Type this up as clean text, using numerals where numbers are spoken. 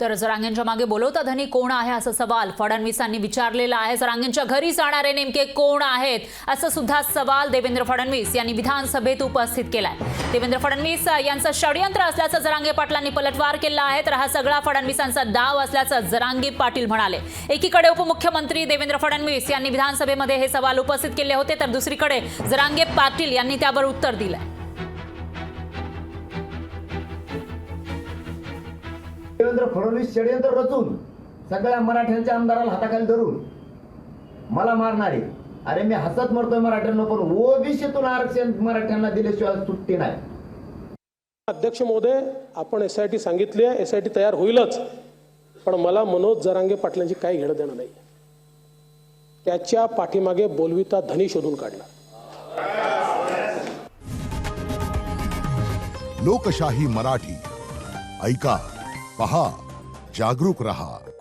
तर जरांगेंच्या मागे बोलवता धनी कोण आहे असा सवाल फडणवीसांनी विचारलेला आहे। जरांगेंच्या घरी जाणारे नेमके कोण आहेत असा सुद्धा सवाल देवेंद्र फडणवीस यांनी विधानसभेत उपस्थित केलाय। देवेंद्र फडणवीस यांचं षडयंत्र असल्याचं जरांगे पाटलांनी पलटवार केला आहे। तर हा सगळा फडणवीसांचा डाव असल्याचं जरांगे पाटील म्हणाले। एकीकडे उपमुख्यमंत्री देवेंद्र फडणवीस यांनी विधानसभेमध्ये हे सवाल उपस्थित केले होते, तर दुसरीकडे जरांगे पाटील यांनी त्यावर उत्तर दिलंय। देवेंद्र फडणवीस षडयंत्र रचून सगळ्या मराठ्यांच्या आमदाराला हाताखाली धरून मला मारणारे, अरे मी हसत मरतोय मराठ्यांना, पण ओबीसीतून आरक्षण मराठ्यांना दिल्याशिवाय सुट्टी नाही। अध्यक्ष महोदय, आपण एसआयटी सांगितली आहे, एसआयटी तयार होईलच, पण मला मनोज जरांगे पाटलांची काही घेणं देणं नाही। त्याच्या पाठीमागे बोलविता धनी शोधून काढला। लोकशाही मराठी ऐका, पहा, जागरूक रहा।